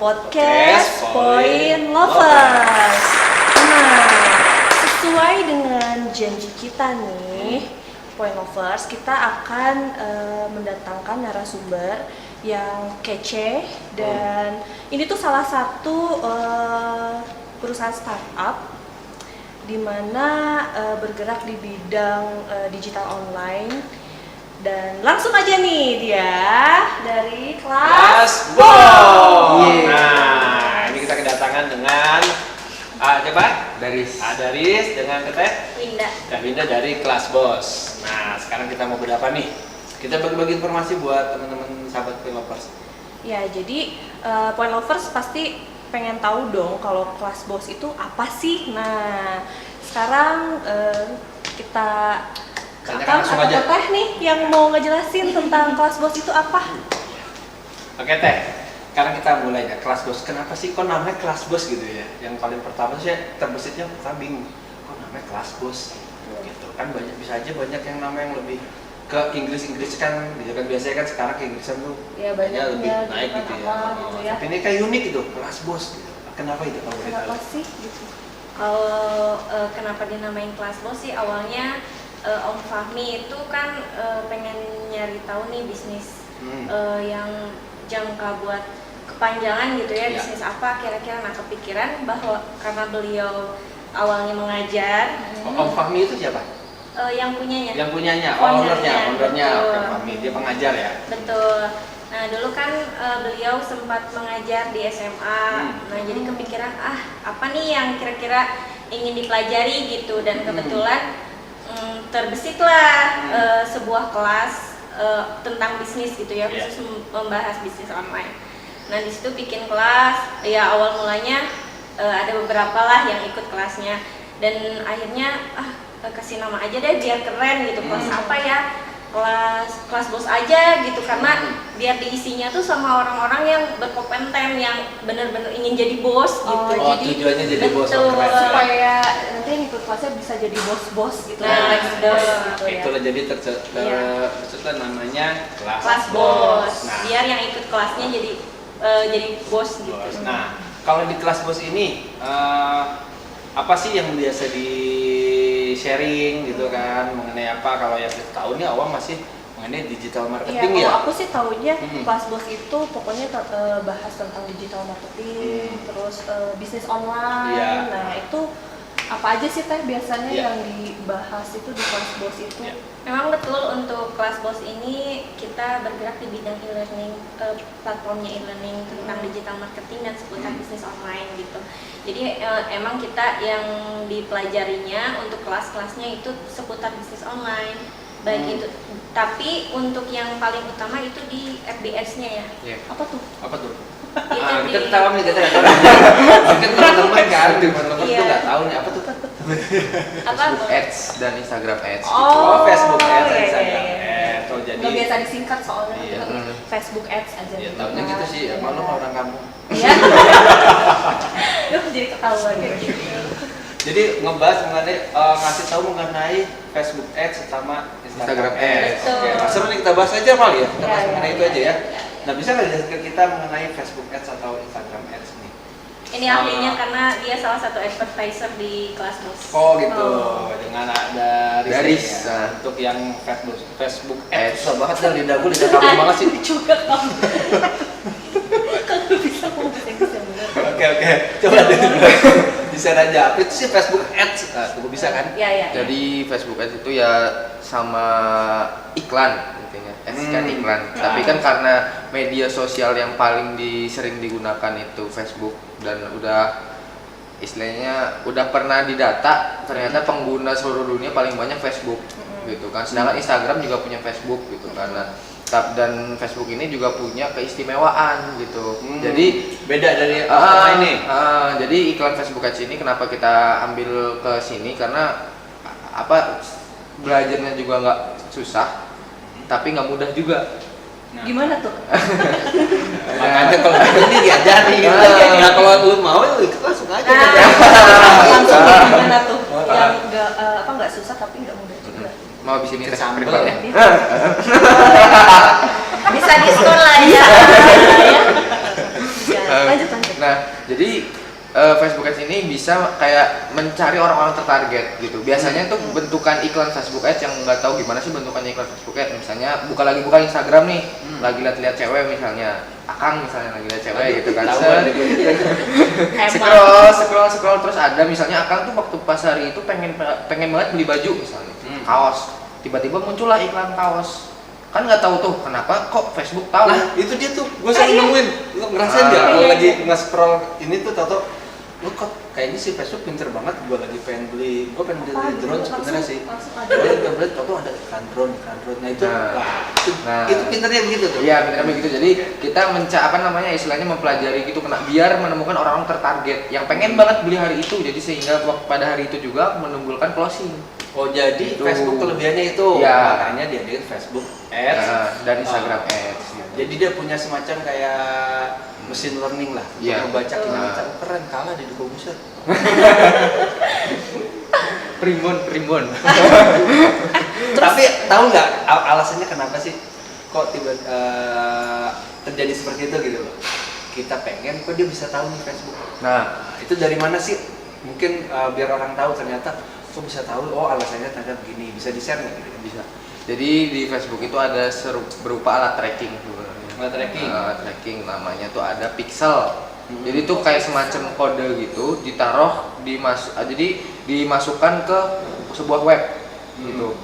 podcast Point Lovers. Nah, sesuai dengan janji kita nih, Point Lovers, kita akan mendatangkan narasumber yang kece dan ini tuh salah satu perusahaan startup di mana bergerak di bidang digital online. Dan langsung aja nih dia dari kelas Bos. Yeah. Nah, ini kita kedatangan dengan siapa? Daris. Daris dengan Teteh Winda. Kak Winda dari kelas Bos. Nah, sekarang kita mau berapa nih? Kita bagi-bagi informasi buat teman-teman sahabat Point Lovers. Ya, jadi Point Lovers pasti pengen tahu dong kalau kelas Bos itu apa sih? Nah, sekarang kita Tanyakan langsung aja. Teh nih yang mau ngejelasin tentang kelas Bos itu apa? Oke Teh, sekarang kita mulai ya kelas Bos. Kenapa sih kok namanya kelas Bos gitu ya? Yang paling pertama sih terbesitnya pertama bingung. Kok namanya kelas Bos? Gitu kan banyak bisa aja banyak yang nama yang lebih ke Inggris kan, gitu kan biasanya kan sekarang ke Inggrisan tuh Ya, banyak lebih ya, naik gitu ya. gitu ya. Tapi ini kayak unik gitu, kelas Bos gitu. Kenapa itu kalau boleh Kenapa tahu? sih gitu? Kalau kenapa dinamain kelas Bos sih awalnya Om Fahmi itu kan pengen nyari tahu nih bisnis yang jangka buat kepanjangan gitu ya, Iya. bisnis apa kira-kira. Nah, kepikiran bahwa karena beliau awalnya mengajar, Om Fahmi itu siapa? yang punyanya. Yang punyanya, Ownernya, ownernya betul. Om Fahmi, dia pengajar ya. Betul. Nah, dulu kan beliau sempat mengajar di SMA. Nah, jadi kepikiran apa nih yang kira-kira ingin dipelajari gitu, dan kebetulan terbesitlah sebuah kelas tentang bisnis gitu ya, Yeah. khusus membahas bisnis online. Nah, di situ bikin kelas, ya awal mulanya ada beberapa lah yang ikut kelasnya, dan akhirnya kasih nama aja deh biar keren gitu, kelas apa ya, kelas Bos aja gitu, karena biar diisinya tuh sama orang-orang yang berkompeten, yang bener-bener ingin jadi bos gitu. Oh, tujuannya jadi bos, betul. keren. Supaya nanti yang ikut kelasnya bisa jadi bos-bos gitu. Nah, betul gitu ya. Itulah jadi Iya. tercetus namanya Kelas Bos. Nah, Biar yang ikut kelasnya jadi bos gitu. Bos. Nah, kalau di kelas Bos ini apa sih yang biasa di sharing gitu kan, mengenai apa? Kalau yang kita tahu nih awam masih mengenai digital Iya, marketing kalau ya. aku sih taunya Mhm. kelas Bos itu pokoknya bahas tentang digital marketing, terus bisnis online. Iya. Nah, itu apa aja sih Teh biasanya Iya. yang dibahas itu di kelas Bos itu? Iya. Memang betul, untuk kelas Bos ini kita bergerak di bidang e-learning, platformnya e-learning tentang digital marketing dan seputar bisnis online gitu. Jadi emang kita yang dipelajarinya untuk kelas-kelasnya itu seputar bisnis online, baik itu. Tapi untuk yang paling utama itu di FBS-nya ya. Iya. Apa tuh? Apa tuh? Itu Kita di- tahu nih, kita nggak tahu. Mungkin teman-teman kan di teman-teman Iya. tuh nggak tahu nih apa tuh. apa Facebook Ads dan Instagram Ads. Oh, Facebook Ads, iya, Instagram iya, iya. Ads. Oh, jadi Nggak biasa disingkat soalnya Iya. Facebook Ads aja. ya tahunya gitu sih. Iya. Malu orang kamu. Iya. Duh, jadi ketahuan kayak gitu. Jadi ngebahas mengenai ngasih tahu mengenai Facebook Ads sama Instagram Ads. Betul. Oke, nah, seru nih kita bahas aja kali ya. Kita bahas Iya, mengenai iya, itu aja iya, ya. iya. Nah, bisa nggak jelaskan ke kita mengenai Facebook Ads atau Instagram Ads nih? Ini ahlinya karena dia salah satu advertiser di kelas Bos. Oh gitu. Oh. Dengan ada Daris, ya. Untuk yang Facebook Ads. Ads. Susah banget dah lidah gue lidah kamu banget sih. Juga kamu. Kalau bisa ngomong bahasa Inggris yang benar. Oke. Coba deh. Bisa aja. Apa itu sih Facebook Ads? Nah, tunggu bisa kan? Iya, iya. Jadi Facebook Ads itu ya sama iklan intinya. Ads kan iklan. Tapi kan karena media sosial yang paling sering digunakan itu Facebook, dan istilahnya udah pernah didata, ternyata pengguna seluruh dunia paling banyak Facebook gitu kan. Sedangkan Instagram juga punya Facebook gitu kan. Nah, dan Facebook ini juga punya keistimewaan gitu. Jadi Beda dari apa ini? jadi iklan Facebook Ads ini kenapa kita ambil ke sini, karena belajarnya juga nggak susah, tapi nggak mudah juga. Nah, Gimana tuh? makanya kalau ini diajari gitu. Nah, kalau lu mau lu ikut langsung aja. Langsung gimana tuh? Yang nggak susah tapi nggak mudah juga. Mau di sini tes Sambel privat ya. ya. Bisa diskon lah ya. Ya, lanjut. Jadi Facebook Ads ini bisa kayak mencari orang-orang tertarget gitu. Biasanya tuh bentukan iklan Facebook Ads yang nggak tahu gimana sih bentukannya iklan Facebook Ads. Misalnya buka Instagram nih, lagi lihat cewek misalnya, Akang misalnya lagi lihat cewek gitu kan. Scroll terus ada misalnya Akang tuh waktu pas hari itu pengen banget beli baju misalnya, kaos. Tiba-tiba muncullah iklan kaos. Kan nggak tahu tuh kenapa kok Facebook tahu. Nah itu dia tuh, gue sering nemuin. Lo ngerasain nggak kalau lagi nge-scroll ini tuh tato, lo kok kayaknya sih Facebook pinter banget. Gue pengen beli drone sebenarnya sih. Gue lagi pengen beli, tato ada iklan drone. Nah itu, itu pinternya begitu tuh. Iya pinternya begitu. Jadi kita istilahnya mempelajari gitu, biar menemukan orang-orang tertarget yang pengen banget beli hari itu. Jadi sehingga pada hari itu juga menimbulkan closing. Oh jadi Itu. Facebook kelebihannya itu, ya. Makanya dia Facebook Ads dan Instagram Ads. Gitu. Jadi dia punya semacam kayak mesin learning lah untuk membaca kita. Keren, kalah di komputer. Primbon. Tapi tahu nggak alasannya kenapa sih kok tiba terjadi seperti itu gitu loh? Kita pengen kok dia bisa tahu nih Facebook. Nah itu dari mana sih? Mungkin biar orang tahu ternyata kok bisa tahu, alasannya ternyata begini, bisa di-share nggak gitu? Bisa. Jadi di Facebook itu ada berupa alat tracking sebenarnya. Alat tracking namanya tuh ada pixel. Jadi itu kayak semacam kode gitu, ditaruh jadi dimasukkan ke sebuah web gitu.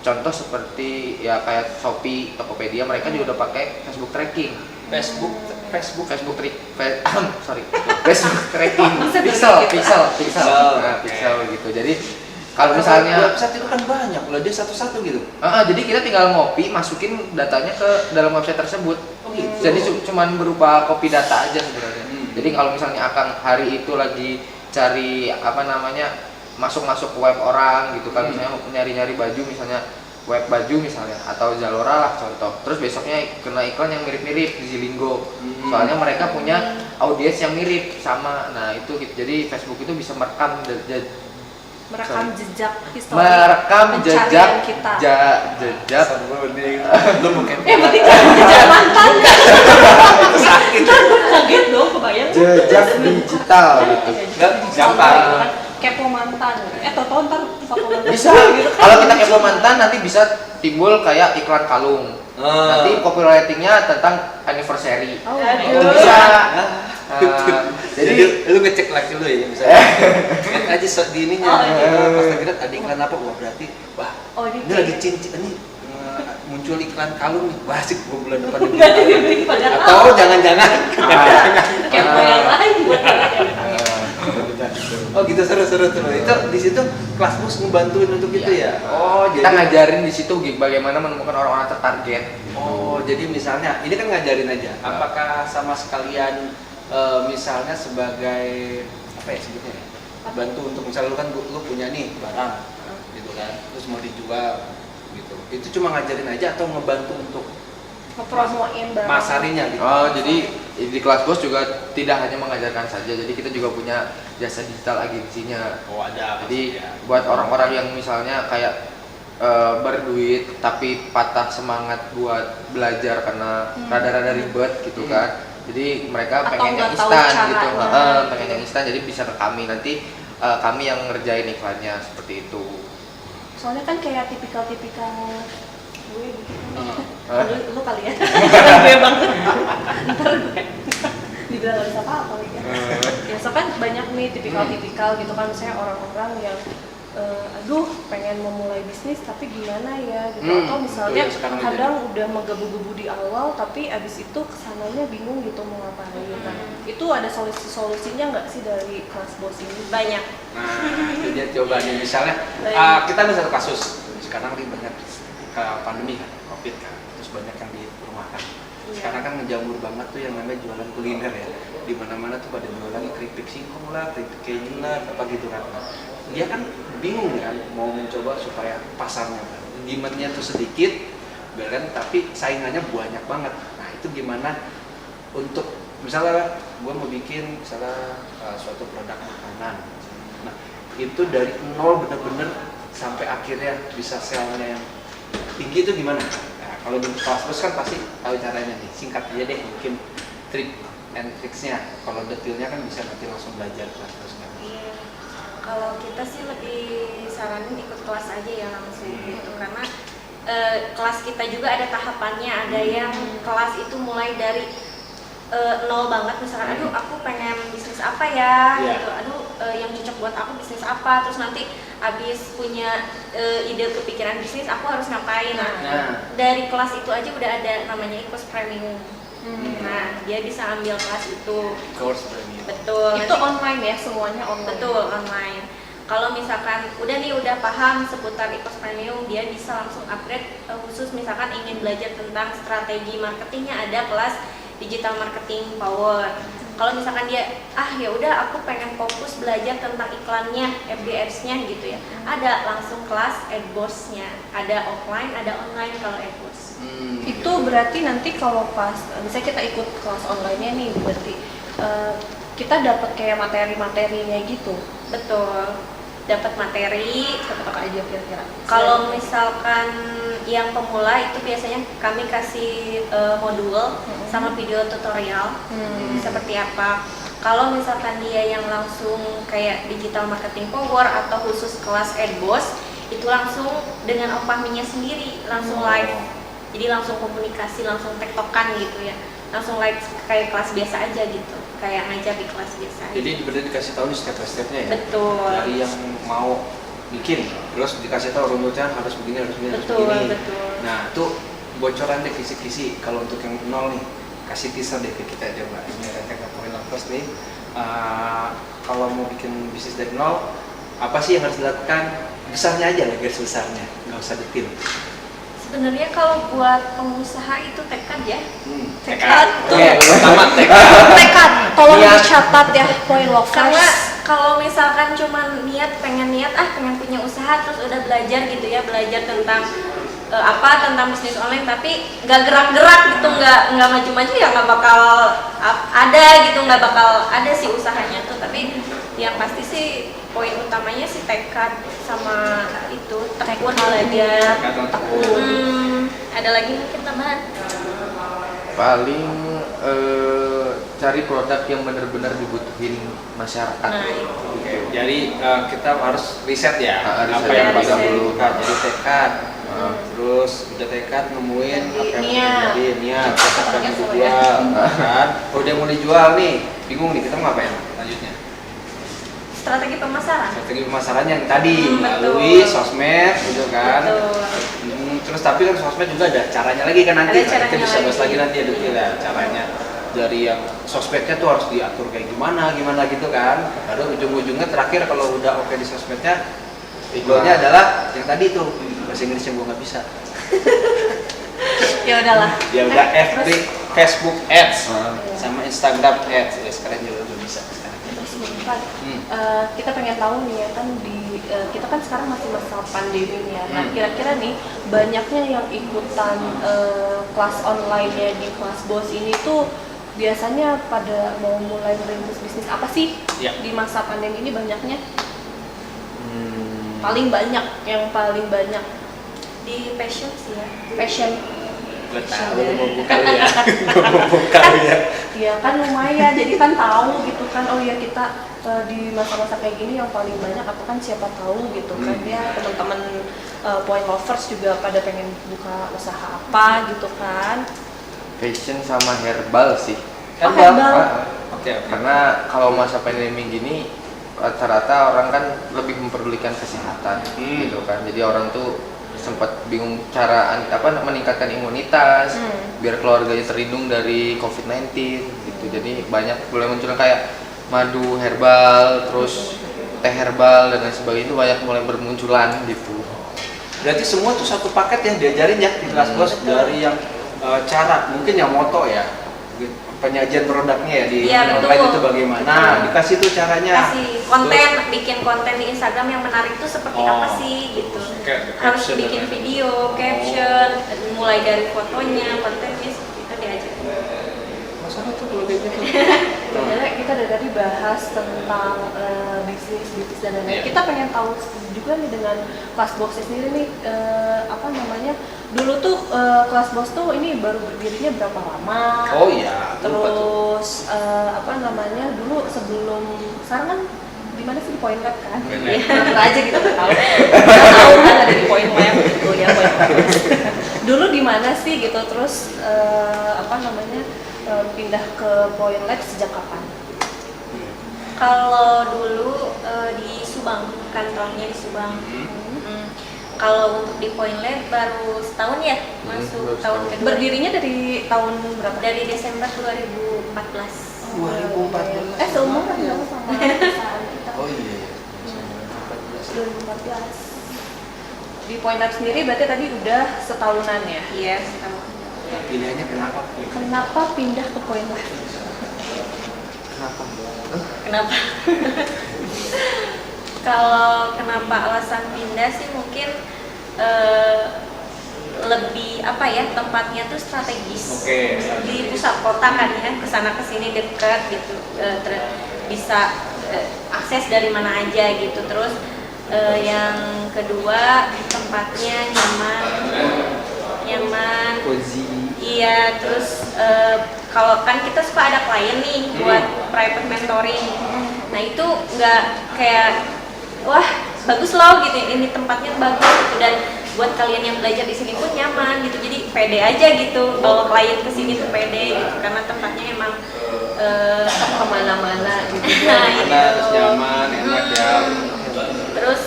Contoh seperti ya kayak Shopee, Tokopedia, mereka juga udah pakai Facebook tracking. Facebook tracking. Pixel gitu. Jadi kalau misalnya website itu kan banyak loh, dia satu-satu gitu. Jadi kita tinggal ngopi, masukin datanya ke dalam website tersebut. Oh gitu. Jadi cuman berupa copy data aja sebenarnya. Jadi kalau misalnya Akang hari itu lagi cari masuk ke web orang gitu kan, misalnya nyari-nyari baju misalnya, web baju misalnya atau Zalora lah contoh. Terus besoknya kena iklan yang mirip-mirip di Zilinggo. Soalnya mereka punya audiens yang mirip sama. Nah, itu gitu. Jadi Facebook itu bisa merekam jejak histori jejak kita. Jejak Lu mungkin berarti jejak mantan. itu sakit. Kaget dong, kebayang. jejak digital gitu. Gampang. Kepo mantan. Toto ntar foto mantan. Bisa. Kalau kita kepo mantan nanti bisa timbul kayak iklan kalung. Nanti copywritingnya tentang anniversary. Itu bisa. Jadi lu ngecek lagi dulu ya misalnya. Lihat aja di ininya. Pas lagi lihat ada iklan apa, berarti ini lagi cincin ini muncul iklan kalung nih. Wah, sih gua bulan depan ini. Atau jangan-jangan kepo yang lain. Oh gitu, seru. Itu di situ Kelasbus ngebantuin untuk itu ya. Kita ngajarin di situ bagaimana menemukan orang-orang tertarget. Jadi misalnya ini kan ngajarin aja. Apakah sama sekalian misalnya sebagai apa ya sebutnya ya? Bantu untuk misalnya lu punya nih barang gitu kan, terus mau dijual gitu. Itu cuma ngajarin aja atau ngebantu untuk ngepromoin barang masarinya gitu. Jadi di Kelasbos juga tidak hanya mengajarkan saja, jadi kita juga punya jasa digital agensinya. Ada. Jadi buat orang-orang yang misalnya kayak berduit tapi patah semangat buat belajar karena rada-rada ribet gitu kan. Jadi mereka pengen yang instan gitu, pengen yang instan, jadi bisa ke kami, nanti kami yang ngerjain iklannya seperti itu. Soalnya kan kayak tipikal gue gitu. Lu kali ya. Gue banget. Ntar gue dibilang gak bisa apa-apa lagi. Ya so kan banyak nih tipikal gitu kan, misalnya orang-orang yang aduh pengen memulai bisnis tapi gimana ya gitu, atau misalnya kadang udah menggebu-gebu di awal tapi abis itu kesananya bingung gitu mau ngapain. Nah itu ada solusinya nggak sih dari Kelasbos ini? Banyak. Nah itu dia cobaannya. Misalnya kita ada satu kasus sekarang lagi banyak pandemi kan, COVID kan, terus banyak yang di rumah kan. Sekarang kan ngejamur banget tuh yang namanya jualan kuliner ya, di mana-mana tuh pada jualan keripik singkong lah, keripik keju lah, apa gitu kan. Dia kan bingung kan mau mencoba supaya pasarnya kan, demand-nya tuh sedikit, kan, tapi saingannya banyak banget. Nah itu gimana untuk misalnya gue mau bikin misalnya suatu produk makanan, nah itu dari nol bener-bener sampai akhirnya bisa sell-nya yang tinggi itu gimana? Nah, kalau di Kelasbos kan pasti tahu caranya nih, singkat aja deh, mungkin trik and tricksnya. Kalau detailnya kan bisa nanti langsung belajar terus kan. Iya. Kalau kita sih lebih saranin ikut kelas aja ya langsung gitu, karena kelas kita juga ada tahapannya. Ada yang kelas itu mulai dari nol banget, misalkan aduh aku pengen bisnis apa ya gitu, aduh yang cocok buat aku bisnis apa, terus nanti abis punya ide kepikiran bisnis aku harus ngapain. Nah, dari kelas itu aja udah ada namanya course premium. Nah, dia bisa ambil kelas itu. Course premium. Betul. Itu online ya, semuanya online. Betul, online. Kalau misalkan udah paham seputar e-course premium, dia bisa langsung upgrade khusus misalkan ingin belajar tentang strategi marketingnya, ada kelas digital marketing power. Kalau misalkan dia ya udah aku pengen fokus belajar tentang iklannya, FB-Ads-nya gitu ya, ada langsung kelas AdWords-nya, ada offline, ada online kalau AdWords. Itu berarti nanti kalau pas misalnya kita ikut kelas online-nya nih, berarti kita dapat kayak materi-materinya gitu. Betul, dapat materi. Apa aja kira-kira? Kalau misalkan yang pemula itu biasanya kami kasih modul sama video tutorial seperti apa. Kalau misalkan dia yang langsung kayak digital marketing power atau khusus kelas AdWords, itu langsung dengan Om Fahminya sendiri, langsung live. Jadi langsung komunikasi, langsung tektokan gitu ya. Langsung live kayak kelas biasa aja gitu, kayak ngajar di kelas biasa aja. Jadi benar dikasih tahu nih step-by-stepnya ya. Betul. Dari yang mau bikin, terus dikasih tahu rumusnya harus begini, harus begini, harus begini. Betul. Nah, itu bocoran deh kisi-kisi. Kalau untuk yang nol nih, kasih teaser deh ke kita coba. Ini Teknik Point Lovers nih. Kalau mau bikin bisnis dari nol, apa sih yang harus dilakukan? Besarnya aja lah, garis besarnya, nggak usah detail. Sebenarnya kalau buat pengusaha itu tekad ya. Tekad. Pertama tekad. Tekad, tolong Niat. dicatat ya, Point Karena Lovers. kalau misalkan cuma pengen punya usaha terus udah belajar gitu ya, belajar tentang tentang bisnis online tapi nggak gerak-gerak gitu, nggak maju-maju ya nggak bakal ada gitu, nggak bakal ada sih usahanya tuh. Tapi yang pasti sih poin utamanya sih tekad sama itu tekun belajar. Ada lagi mungkin tambahan? Paling cari produk yang benar-benar dibutuhin masyarakat. Nah, itu. Oke, jadi kita harus riset ya, Riset apa yang terlebih bisa dahulu. dibutuhkan. Jadi tekad, terus udah tekad nemuin apa yang mau jadi niat, tekad yang mau dijual, kan? Kalau udah mau dijual nih, bingung nih kita mau ngapain lanjutnya? Strategi pemasaran. Strategi pemasaran yang tadi Betul. melalui sosmed, gitu kan? Betul. Terus tapi kan sosmed juga ada caranya lagi kan nanti. Ada caranya Kita bisa bahas lagi. lagi nanti ya detail ya caranya. Dari yang sosmednya tuh harus diatur kayak gimana gitu kan. Baru ujung-ujungnya terakhir kalau udah oke di sosmednya, goalnya adalah yang tadi tuh bahasa Inggris yang gue nggak bisa. Ya udahlah. Ya udah FB, Facebook Ads sama Instagram Ads. Ya sekarang juga udah bisa sekarang. Kan, kita pengen tahu nih ya kan kita kan sekarang masih masa pandemi nih ya. Nah kira-kira nih banyaknya yang ikutan kelas online-nya di Kelas Bos ini tuh biasanya pada mau mulai merintis bisnis apa sih di masa pandemi ini banyaknya? Paling banyak, yang paling banyak Di passion sih ya. fashion. Gue tahu lu mau buka lu ya. Gue mau buka lu ya. Ya kan lumayan, jadi kan tahu gitu kan, oh ya kita di masa-masa kayak gini yang paling banyak atau kan siapa tahu gitu kan ya teman-teman Point Lovers juga pada pengen buka usaha apa gitu kan. Fashion sama herbal sih. Herbal. Oke. Karena kalau masa pandemi gini rata-rata orang kan lebih memperdulikan kesehatan gitu kan. Jadi orang tuh sempat bingung cara meningkatkan imunitas biar keluarganya terlindung dari COVID-19 gitu. Jadi banyak mulai muncul kayak madu herbal, terus teh herbal dan lain sebagainya, itu banyak mulai bermunculan gitu. Berarti semua tuh satu paket yang diajarin ya di Kelas Bos, dari yang cara mungkin yang moto ya, penyajian produknya ya di online betul. itu bagaimana, dikasih tuh caranya. Kasih konten, bikin konten di Instagram yang menarik itu seperti apa sih gitu. Harus Caption bikin dan lain. video, caption, mulai dari fotonya, kontennya itu diajarin. Masalah tuh kalau kayak gitu. sebenarnya kita dari tadi bahas tentang bisnis dan lain-lain. Iya. Kita pengen tahu juga nih dengan kelas box sendiri nih, apa namanya, dulu tuh kelas box tuh ini baru berdirinya berapa lama? Oh iya, lupa tuh. Terus apa namanya, dulu sebelum sekarang kan di mana sih, di Point Lab kan? Point Lab. Iya, pernah aja gitu, nggak tahu. Nggak tahu kan ada di Point Lab gitu ya, Point Lab. Dulu di mana sih gitu, terus apa namanya, pindah ke Point Lab sejak kapan? Kalau dulu di Subang, kantornya di Subang. Kalau untuk di Point Lab baru setahun ya, masuk baru tahun setahun. kedua. Berdirinya dari tahun berapa? Dari Desember 2014. 2014. Seumuran dong sama perusahaan kita. Oh iya. 2014. Di Point Lab sendiri berarti tadi udah setahunan ya? Iya, setahun. Nah, pilihannya kenapa? Kenapa pindah ke Point Lab? Kenapa? Kenapa? Kalau kenapa alasan pindah sih mungkin lebih apa ya, tempatnya tuh strategis. Oke. Di pusat kota kan ya, kesana kesini dekat gitu, bisa akses dari mana aja gitu. Terus yang kedua tempatnya nyaman. Cozy. Iya, terus kalau kan kita suka ada klien nih buat private mentoring. Nah itu nggak kayak wah bagus loh gitu, ini tempatnya bagus gitu, dan buat kalian yang belajar di sini pun nyaman gitu, jadi pede aja gitu bawa klien ke sini tuh pede gitu, karena tempatnya emang Kemana-mana gitu. nah Karena itu. harus nyaman, enak ya. Terus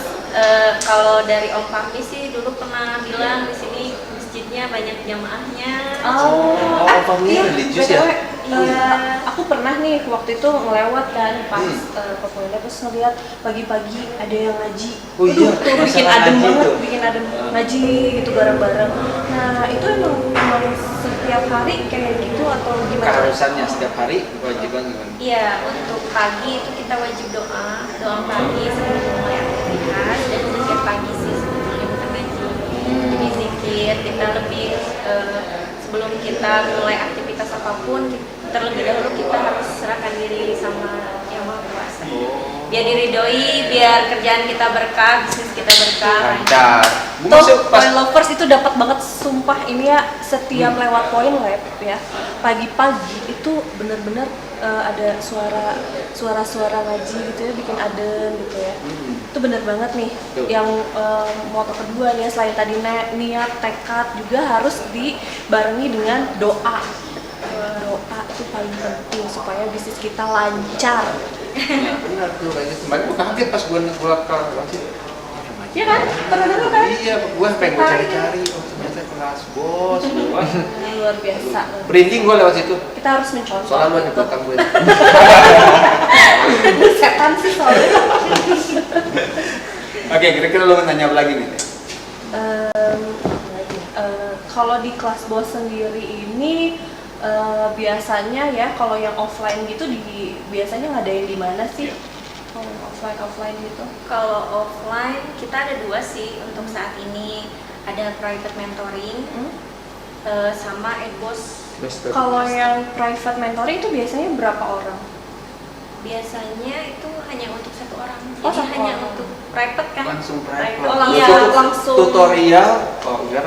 kalau dari Om Fahmi sih dulu pernah bilang di sini masjidnya banyak jamaahnya. Oh, Om Fahmi religius ya? Iya, aku pernah nih waktu itu ngelewat kan pas ke Point Lab, terus ngeliat pagi-pagi ada yang ngaji. Oh iya, Aduh, tuh bikin masalah adem ngaji banget, tuh. bikin adem ngaji gitu bareng-bareng. Nah itu emang setiap hari kayak gitu atau gimana? Keharusannya setiap hari kewajiban gimana? Iya, untuk pagi itu kita wajib doa pagi sebelum mulai aktivitas, dan zikir pagi sih sebetulnya bukan ngaji. Jadi zikir kita lebih sebelum kita mulai aktivitas apapun, terlebih dahulu kita harus serahkan diri sama Yang Maha Kuasa. Biar diridhoi, biar kerjaan kita berkah, bisnis kita berkah. Lancar. Gua Tuh, masuk pas Point Lovers itu dapat banget, sumpah ini ya, setiap lewat Point Lab ya, pagi-pagi itu bener-bener ada suara-suara ngaji gitu ya, bikin adem gitu ya. Itu bener banget nih. Tuh. Yang moto kedua nih, selain tadi niat, tekad, juga harus dibarengi dengan doa. Doa itu paling penting supaya bisnis kita lancar. Nah, benar tuh kayak gitu. Kemarin gue kaget pas gue keluar kelas itu. Iya kan? Pernah dengar kan? Iya, gue pengen gue cari-cari. Oh ternyata kelas bos. Gua. Luar biasa. Berinding gue lewat situ. Kita harus mencontoh. Soalnya lu ada belakang gue. Setan sih soalnya. Oke, kira-kira lu mau nanya apa lagi nih? Kalau di kelas bos sendiri ini biasanya ya, kalau yang offline gitu biasanya ngadain di mana sih? Kalau offline gitu? Kalau offline kita ada dua sih untuk saat ini, ada private mentoring sama Edboss. Kalau yang private mentoring itu biasanya berapa orang? Biasanya itu hanya untuk satu orang, Oh, jadi satu hanya orang. untuk private kan. Langsung private. Oh, langsung. Itu langsung. tutorial. Oh enggak,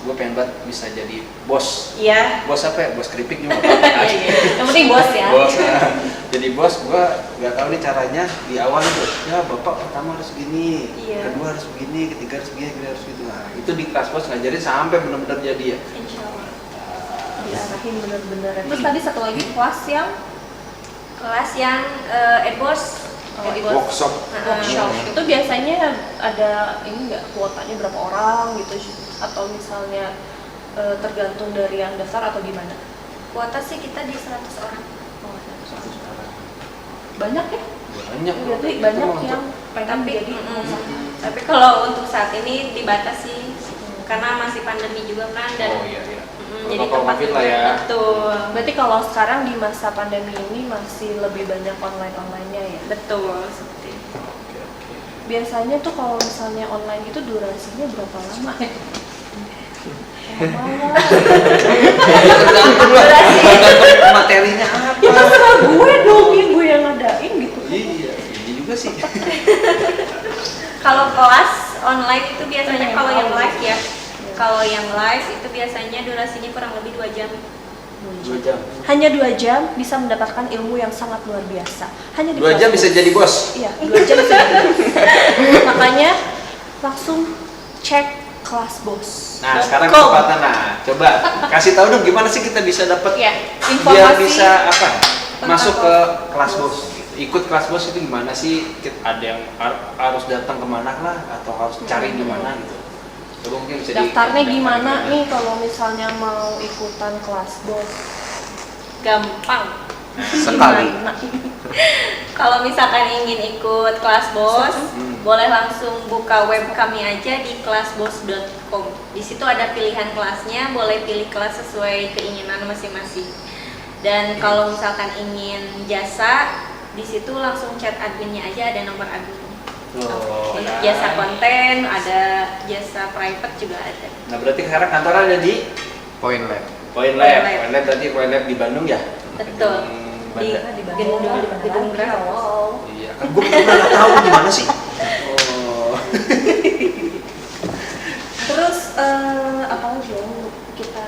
gue pengen banget bisa jadi bos. Iya. Bos apa ya? Bos keripik juga. Iya, iya. Yang penting bos ya. Bos. Jadi bos, gue nggak tahu nih caranya di awal tuh. Ya bapak pertama harus gini, Iya. kedua harus begini, ketiga harus begini, ketiga harus gitu. Nah itu di kelas bos ngajarin sampai benar-benar jadi ya. Insya Allah. Diarahin bener-bener. Terus tadi satu lagi kelas yang Kelas yang Edboss. Workshop. workshop. Itu biasanya ada ini nggak, kuotanya berapa orang gitu, atau misalnya tergantung dari yang daftar atau gimana? Kuota sih kita di 100 orang. Oh, 100 orang. Banyak ya? Banyak. Berarti Itu banyak untuk- yang pengen Tapi jadi pengusaha. tapi kalau untuk saat ini dibatasi karena masih pandemi juga kan, dan Oh iya iya. jadi Protokol tempat COVID lah ya. betul. Berarti kalau sekarang di masa pandemi ini masih lebih banyak online-onlinenya ya? Betul seperti itu. Oke oke. Biasanya tuh kalau misalnya online gitu durasinya berapa lama ya? Lama. Tergantung lah. Tergantung materinya apa. terserah gue dong, ini gue yang ngadain gitu. Iya, ini juga sih. Kalau kelas online itu biasanya kalau yang live ya. Kalau yang live itu biasanya durasinya kurang lebih 2 jam. 2 jam. Hanya 2 jam bisa mendapatkan ilmu yang sangat luar biasa. Hanya di 2 jam kelas bisa bos. jadi bos. Iya, 2 jam bisa jadi bos. Makanya langsung cek kelas bos. Nah, sekarang kesempatan coba kasih tahu dong gimana sih kita bisa dapat Ya, biar informasi bisa apa? tentang Masuk ke kelas kelas bos. bos. Gitu. Ikut kelas bos itu gimana sih? Ada yang harus datang kemana lah atau harus cari di mana gitu. Coba mungkin bisa Daftarnya daftar gimana nih kalau misalnya mau ikutan kelas bos? Gampang. Sekali. Gimana? Kalau misalkan ingin ikut kelas bos, boleh langsung buka web kami aja di kelasbos.com. Di situ ada pilihan kelasnya, boleh pilih kelas sesuai keinginan masing-masing. Dan kalau misalkan ingin jasa, di situ langsung chat adminnya aja, ada nomor admin. Oh, nah. Jasa konten, ada jasa private juga ada. Nah, berarti sekarang kantor ada di Point Lab. Point Lab. Point Lab berarti Point Lab di Bandung ya? Betul. Di Bandung. gedung Graha. Iya, kan gue nggak tahu gimana sih. Oh. Terus apa lagi yang kita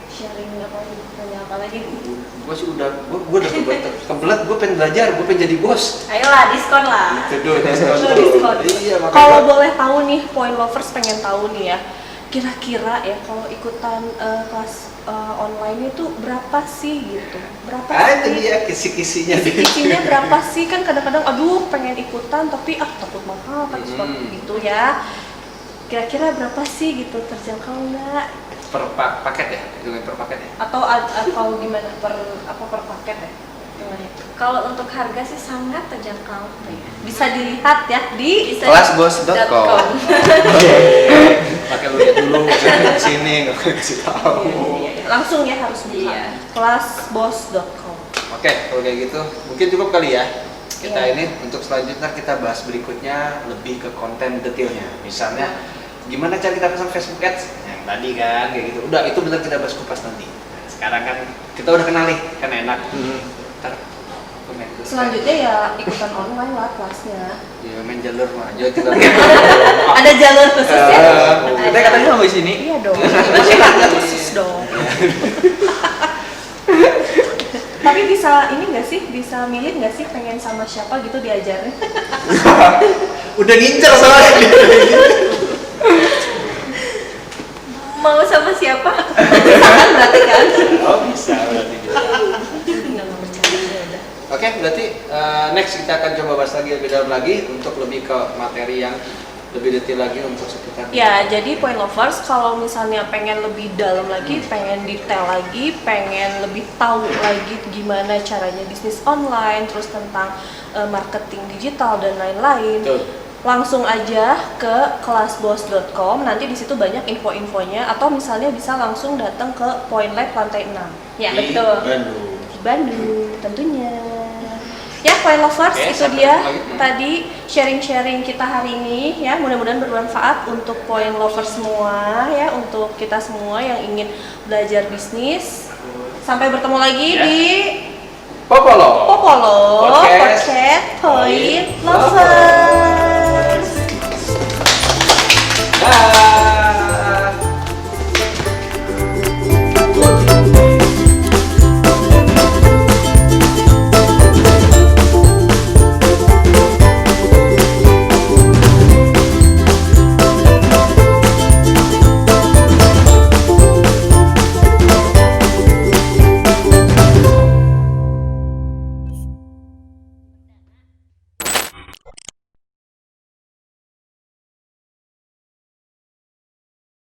sharing apa tanya apa lagi? Gue sih udah kebelet, gue pengen belajar, gue pengen jadi bos. Ayolah, diskon lah. Itu dulu diskon. Lo diskon. Iya, makanya Kalau gua- boleh tahu nih, point lovers pengen tahu nih ya. Kira-kira ya kalau ikutan kelas online itu berapa sih gitu? Berapa itu sih? dia kisi-kisinya. Kisi-kisinya berapa sih? Kan kadang-kadang aduh pengen ikutan tapi takut mahal kan seperti gitu ya. Kira-kira berapa sih gitu, terjangkau nggak? Per paket ya? Dengan per paket ya? Atau gimana per paket ya? Gimana? Kalau untuk harga sih sangat terjangkau. Bisa dilihat ya di Bisa Kelasbos.com. Pakai lu lihat dulu, saya di sini nggak boleh kasih tahu. langsung ya harus buka Iya. kelasbos.com. Oke, kalau kayak gitu mungkin cukup kali ya. Kita Iya. ini untuk selanjutnya kita bahas berikutnya lebih ke konten detailnya. Misalnya gimana cara kita pasang Facebook Ads yang tadi kan kayak gitu. Udah itu benar kita bahas kupas nanti. Nah, sekarang kan kita udah kenal nih, kan enak. Ntar komen terus. Selanjutnya ya ikutan online lah kelasnya. Ya main jalur mah aja kita. Ada jalur khusus ya? Kita katanya mau di sini. Iya dong. Masih ada khusus dong. Tapi bisa ini nggak sih? Bisa milih nggak sih pengen sama siapa gitu diajarin? Udah ngincer soalnya. Mau sama siapa? Kan berarti kan? Oh bisa berarti bisa. Oke, berarti next kita akan coba bahas lagi lebih dalam lagi untuk lebih ke materi yang lebih detail lagi untuk seputar. Ya, jadi point lovers kalau misalnya pengen lebih dalam lagi, pengen detail lagi, pengen lebih tahu lagi gimana caranya bisnis online, terus tentang marketing digital dan lain-lain. Betul. Langsung aja ke kelasbos.com, nanti di situ banyak info-infonya, atau misalnya bisa langsung datang ke Point Lab lantai 6 Ya, Di betul. Bandung. di Bandung tentunya. Ya, Point Lovers, Oke, itu sampai dia ketemu lagi. tadi sharing-sharing kita hari ini ya, mudah-mudahan bermanfaat untuk Point Lovers semua ya, untuk kita semua yang ingin belajar bisnis. Sampai bertemu lagi Ya. di Popolo. Popolo Podcast Podcast Point Point Lovers.